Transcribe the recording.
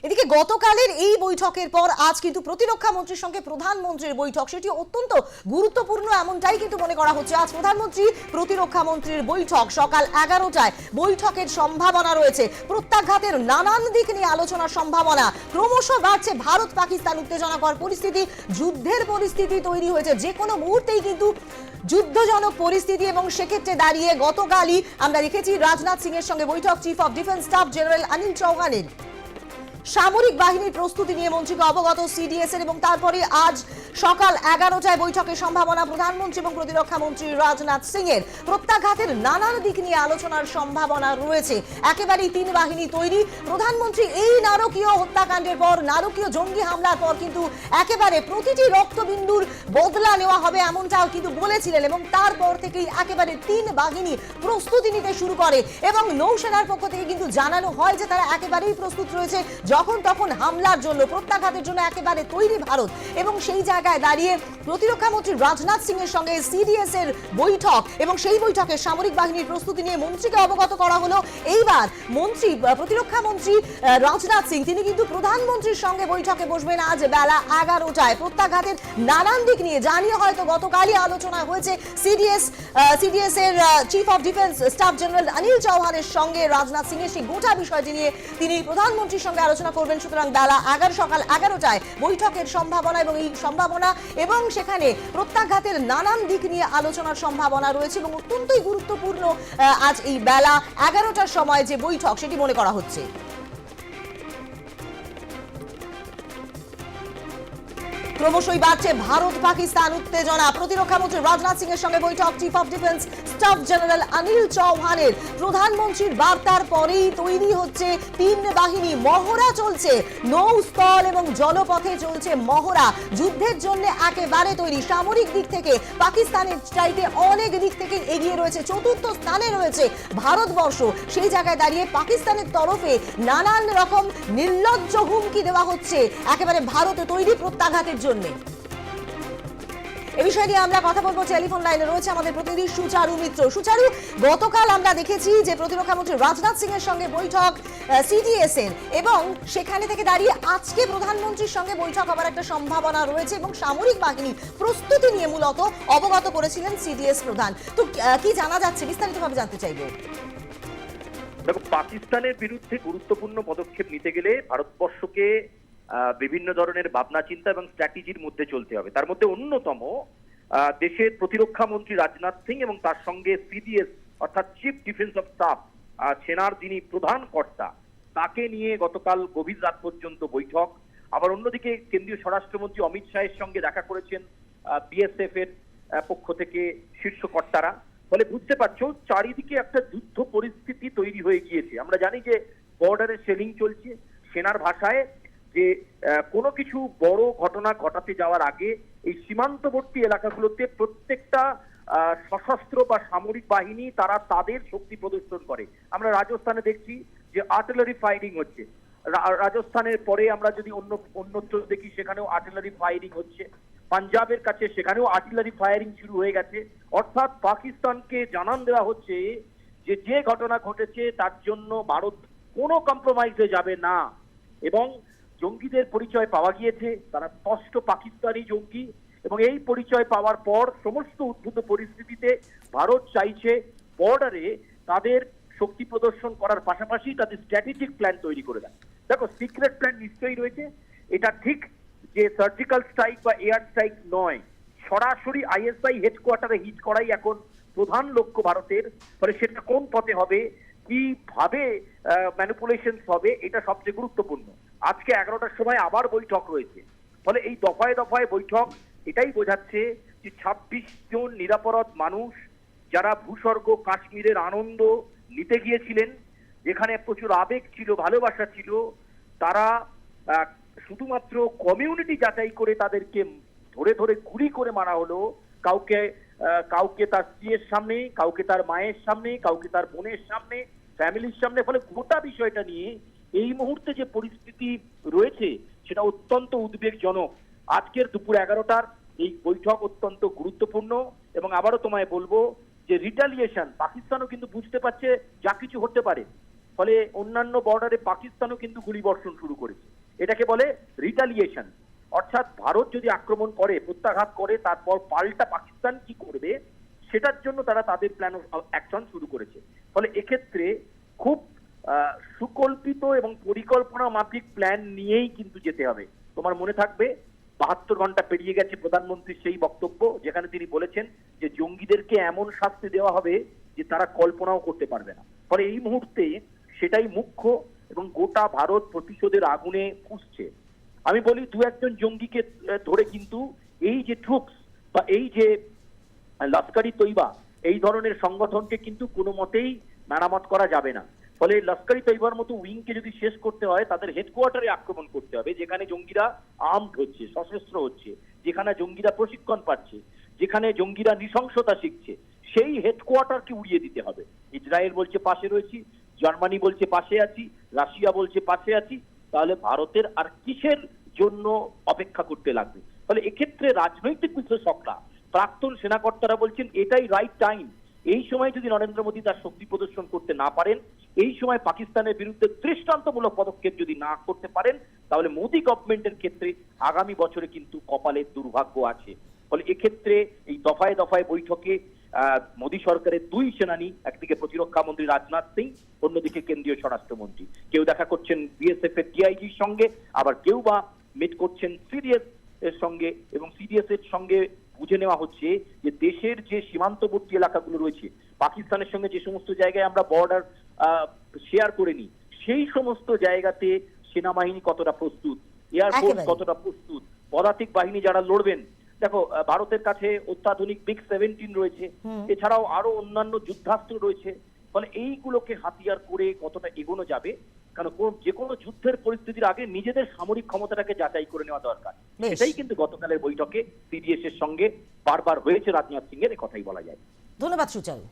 এদিকে গতকালের এই বৈঠকের পর আজ কিন্তু প্রতিরক্ষা মন্ত্রীর সঙ্গে প্রধানমন্ত্রীর বৈঠক, সেটি অত্যন্ত গুরুত্বপূর্ণ এমনটাই কিন্তু মনে করা হচ্ছে। আজ প্রধানমন্ত্রী প্রতিরক্ষা মন্ত্রীর বৈঠক সকাল 11টায়। বৈঠকের সম্ভাবনা রয়েছে, প্রত্যাঘাতের নানান দিক নিয়ে আলোচনার সম্ভাবনা। ক্রমশ বাড়ছে ভারত পাকিস্তান উত্তেজনাকর পরিস্থিতি, যুদ্ধের পরিস্থিতি তৈরি হয়েছে যে কোনো মুহূর্তেই কিন্তু যুদ্ধজনক পরিস্থিতি। এবং সেক্ষেত্রে দাঁড়িয়ে গতকালই আমরা দেখেছি রাজনাথ সিং এর সঙ্গে বৈঠক chief of defence staff general Anil চৌহানের। সামরিক বাহিনীর প্রস্তুতি নিয়ে মন্ত্রীকে অবগত সিডিএস এর, এবং তারপরে আজ সকাল 11টায় বৈঠকের সম্ভাবনা প্রধানমন্ত্রী এবং প্রতিরক্ষা মন্ত্রী রাজনাথ সিং এর। প্রত্যাঘাতের নানান দিক নিয়ে আলোচনার সম্ভাবনা রয়েছে। একেবারেই তিন বাহিনী তৈরি। প্রধানমন্ত্রী এই নারকীয় হত্যাকাণ্ডের পর, নারকীয় জঙ্গি হামলার পর কিন্তু একেবারে প্রতিটি রক্তবিন্দুর বদলা নেওয়া হবে এমনটাও কিন্তু বলেছিলেন, এবং তারপর থেকেই একেবারে তিন বাহিনী প্রস্তুতি নিতে শুরু করে। এবং নৌসেনার পক্ষ থেকে কিন্তু জানানো হয় যে তারা একেবারেই প্রস্তুত রয়েছে যখন তখন হামলার জন্য, প্রত্যাঘাতের জন্য একেবারে তৈরি ভারত। এবং সেই জায়গায় দাঁড়িয়ে প্রতিরক্ষা মন্ত্রী রাজনাথ সিং এর সঙ্গে সিডিএস এর বৈঠক, এবং সেই বৈঠকে সামরিক বাহিনীর প্রস্তুতি নিয়ে মন্ত্রীকে অবগত করা হলো। এইবার মন্ত্রী, প্রতিরক্ষা মন্ত্রী রাজনাথ সিং তিনি কিন্তু প্রধানমন্ত্রীর সঙ্গে বৈঠকে বসবেন আজ বেলা 11টায়। প্রত্যাঘাতের নানান দিক নিয়ে জানিয়ে হয়তো গতকালই আলোচনা হয়েছে সিডিএস এর chief of defence staff general Anil চৌহানের সঙ্গে রাজনাথ সিং এর। সেই গোটা বিষয়টি নিয়ে তিনি প্রধানমন্ত্রীর সঙ্গে আলোচনা করবেন। সুতরাং বেলা সকাল 11টায় বৈঠকের সম্ভাবনা, এবং এই সম্ভাবনা এবং সেখানে প্রত্যাঘাতের নানান দিক নিয়ে আলোচনার সম্ভাবনা রয়েছে। এবং অত্যন্তই গুরুত্বপূর্ণ আজ এই বেলা 11টার সময় যে বৈঠক, সেটি মনে করা হচ্ছে। ক্রমশই বাড়ছে ভারত পাকিস্তান উত্তেজনা। প্রতিরক্ষা মন্ত্রী রাজনাথ সিং এর সঙ্গে বৈঠক chief of defence staff general Anil চৌহানের। প্রধানমন্ত্রীর বার্তার পরেই তৈরি হচ্ছে তিন বাহিনী। মহড়া চলছে, নৌ, স্থল এবং জলপথে চলছে মহড়া। যুদ্ধের জন্য একেবারে তৈরি। সামরিক দিক থেকে পাকিস্তানের চাইতে অনেক দিক থেকে এগিয়ে রয়েছে, চতুর্থ স্থানে রয়েছে ভারতবর্ষ। সেই জায়গায় দাঁড়িয়ে পাকিস্তানের তরফে নানান রকম নির্লজ্জ হুমকি দেওয়া হচ্ছে একেবারে ভারতে তৈরি প্রত্যাঘাতের জন্য। এ বিষয়ে নিয়ে আমরা কথা বলবো। টেলিফোন লাইনে রয়েছে আমাদের প্রতিনিধি সুচারু মিত্র। সুচারু, গতকাল আমরা দেখেছি যে প্রতিরক্ষা মন্ত্রী রাজনাথ সিং এর সঙ্গে বৈঠক সিডিএস এর, এবং সেখানে থেকে দাঁড়িয়ে আজকে প্রধানমন্ত্রীর সঙ্গে বৈঠক হবার একটা সম্ভাবনা রয়েছে, এবং সামরিক বাহিনী প্রস্তুতি নিয়ে মূলত অবগত করেছিলেন সিডিএস প্রধান। তো কি জানা যাচ্ছে, বিস্তারিতভাবে জানতে চাইবো। দেখো, পাকিস্তানের বিরুদ্ধে গুরুত্বপূর্ণ পদক্ষেপ নিতে গেলে ভারতবর্ষকে বিভিন্ন ধরনের ভাবনা চিন্তা এবং স্ট্র্যাটেজির মধ্যে চলতে হবে। তার মধ্যে অন্যতম দেশের প্রতিরক্ষা মন্ত্রী রাজনাথ সিং এবং তার সঙ্গে সিডিএস অর্থাৎ চিফ ডিফেন্স অফ স্টাফ, সেনার যিনি প্রধান কর্তা, তাকে নিয়ে গতকাল গভীর রাত পর্যন্ত বৈঠক। আবার অন্যদিকে কেন্দ্রীয় স্বরাষ্ট্রমন্ত্রী অমিত শাহের সঙ্গে দেখা করেছেন বিএসএফ এর পক্ষ থেকে শীর্ষ কর্তারা। ফলে বুঝতে পারছো চারিদিকে একটা যুদ্ধ পরিস্থিতি তৈরি হয়ে গিয়েছে। আমরা জানি যে বর্ডারে শেলিং চলছে। সেনার ভাষায় যে কোনো কিছু বড় ঘটনা ঘটাতে যাওয়ার আগে এই সীমান্তবর্তী এলাকাগুলোতে প্রত্যেকটা সশস্ত্র বা সামরিক বাহিনী তারা তাদের শক্তি প্রদর্শন করে। আমরা রাজস্থানে দেখছি যে আর্টিলারি ফায়ারিং হচ্ছে। রাজস্থানের পরে আমরা যদি অন্যত্র দেখি, সেখানেও আর্টিলারি ফায়ারিং হচ্ছে। পাঞ্জাবের কাছে সেখানেও আর্টিলারি ফায়ারিং শুরু হয়ে গেছে। অর্থাৎ পাকিস্তানকে জানান দেওয়া হচ্ছে যে যে ঘটনা ঘটেছে তার জন্য ভারত কোনো কম্প্রোমাইজে যাবে না। এবং জঙ্গিদের পরিচয় পাওয়া গিয়েছে, তারা স্পষ্ট পাকিস্তানি জঙ্গি। এবং এই পরিচয় পাওয়ার পর সমস্ত উদ্ভূত পরিস্থিতিতে ভারত চাইছে বর্ডারে তাদের শক্তি প্রদর্শন করার পাশাপাশি তাদের স্ট্র্যাটেজিক প্ল্যান তৈরি করে দেয়। দেখো, সিক্রেট প্ল্যান নিশ্চয়ই রয়েছে। এটা ঠিক যে সার্জিক্যাল স্ট্রাইক বা এয়ার স্ট্রাইক নয়, সরাসরি আইএসআই হেডকোয়ার্টারে হিট করাই এখন প্রধান লক্ষ্য ভারতের। ফলে সেটা কোন পথে হবে, কিভাবে ম্যানিপুলেশন হবে, এটা সবচেয়ে গুরুত্বপূর্ণ। আজকে 11টার সময় আবার বৈঠক রয়েছে। ফলে এই দফায় দফায় বৈঠক এটাই বোঝাচ্ছে যে 26 জন নিরাপরাধ মানুষ যারা ভূস্বর্গ কাশ্মীরের আনন্দ নিতে গিয়েছিলেন, যেখানে প্রচুর আবেগ ছিল, ভালোবাসা ছিল, তারা শুধুমাত্র কমিউনিটি যাচাই করে তাদেরকে ধরে ধরে গুলি করে মারা হলো। কাউকে তার স্ত্রীর সামনে, কাউকে তার মায়ের সামনে, কাউকে তার বোনের সামনে, ফ্যামিলির সামনে। ফলে গোটা বিষয়টা নিয়ে এই মুহূর্তে যে পরিস্থিতি রয়েছে সেটা অত্যন্ত উদ্বেগজনক। আজকের দুপুর 11টার এই বৈঠক অত্যন্ত গুরুত্বপূর্ণ। এবং আবারও তোমায় বলবো যে রিটালিয়েশন, পাকিস্তানও কিন্তু বুঝতে পারছে যা কিছু হতে পারে। ফলে অন্যান্য বর্ডারে পাকিস্তানও কিন্তু গুলিবর্ষণ শুরু করেছে। এটাকে বলে রিটালিয়েশন, অর্থাৎ ভারত যদি আক্রমণ করে, প্রত্যাঘাত করে, তারপর পাল্টা পাকিস্তান কি করবে সেটার জন্য তারা তাদের প্ল্যান অফ অ্যাকশন শুরু করেছে। ফলে এক্ষেত্রে খুব সুকল্পিত এবং পরিকল্পনা মাফিক প্ল্যান নিয়েই কিন্তু যেতে হবে। তোমার মনে থাকবে 72 ঘন্টা পেরিয়ে গেছে প্রধানমন্ত্রীর সেই বক্তব্য, যেখানে তিনি বলেছেন যে জঙ্গিদেরকে এমন শাস্তি দেওয়া হবে যে তারা কল্পনাও করতে পারবে না। ফলে এই মুহূর্তে সেটাই মুখ্য এবং গোটা ভারত প্রতিশোধের আগুনে ফুঁসছে। আমি বলি, দু একজন জঙ্গিকে ধরে কিন্তু এই যে ট্রুপস বা এই যে লস্করি তৈবা এই ধরনের সংগঠনকে কিন্তু কোনো মতেই মেরামত করা যাবে না। ফলে লস্করি তৈবার মতো উইংকে যদি শেষ করতে হয়, তাদের হেডকোয়ার্টারে আক্রমণ করতে হবে, যেখানে জঙ্গিরা আর্মড হচ্ছে, সশস্ত্র হচ্ছে, যেখানে জঙ্গিরা প্রশিক্ষণ পাচ্ছে, যেখানে জঙ্গিরা নৃশংসতা শিখছে, সেই হেডকোয়ার্টারকে উড়িয়ে দিতে হবে। ইসরায়েল বলছে পাশে রয়েছি, জার্মানি বলছে পাশে আছি, রাশিয়া বলছে পাশে আছি, তাহলে ভারতের আর কিসের জন্য অপেক্ষা করতে লাগবে? ফলে এক্ষেত্রে রাজনৈতিক বিশ্লেষকরা, প্রাক্তন সেনাকর্তারা বলছেন এটাই রাইট টাইম। এই সময় যদি নরেন্দ্র মোদী তার শক্তি প্রদর্শন করতে না পারেন, এই সময় পাকিস্তানের বিরুদ্ধে দৃষ্টান্তমূলক পদক্ষেপ যদি না করতে পারেন, তাহলে মোদী গভর্নমেন্টের ক্ষেত্রে আগামী বছরে কিন্তু কপালের দুর্ভাগ্য আছে। ফলে এক্ষেত্রে এই দফায় দফায় বৈঠকে মোদী সরকারের দুই সেনানী, একদিকে প্রতিরক্ষা মন্ত্রী রাজনাথ সিং, অন্যদিকে কেন্দ্রীয় স্বরাষ্ট্রমন্ত্রী, কেউ দেখা করছেন বিএসএফ এর ডিআইজির সঙ্গে, আবার কেউ বা মিট করছেন সিডিএস এর সঙ্গে, এবং সিডিএস এর সঙ্গে বুঝে নেওয়া হচ্ছে যে দেশের যে সীমান্তবর্তী এলাকাগুলো রয়েছে, পাকিস্তানের সঙ্গে যে সমস্ত জায়গায় আমরা বর্ডার শেয়ার করে নিই, সেই সমস্ত জায়গাতে সেনাবাহিনী কতটা প্রস্তুত, এয়ারফোর্স কতটা প্রস্তুত, পদাতিক বাহিনী যারা লড়বেন। দেখো, ভারতের কাছে অত্যাধুনিক MiG-17 রয়েছে, এছাড়াও আরো অন্যান্য যুদ্ধাস্ত্র রয়েছে। ফলে এইগুলোকে হাতিয়ার করে কতটা এগোনো যাবে, কারণ যে কোনো যুদ্ধের পরিস্থিতির আগে নিজেদের সামরিক ক্ষমতাটাকে যাচাই করে নেওয়া দরকার। এটাই কিন্তু গতকালের বৈঠকে সিডিএস এর সঙ্গে বারবার হয়েছে রাজনাথ সিং এর, কথাই বলা যায়। ধন্যবাদ সুচারু।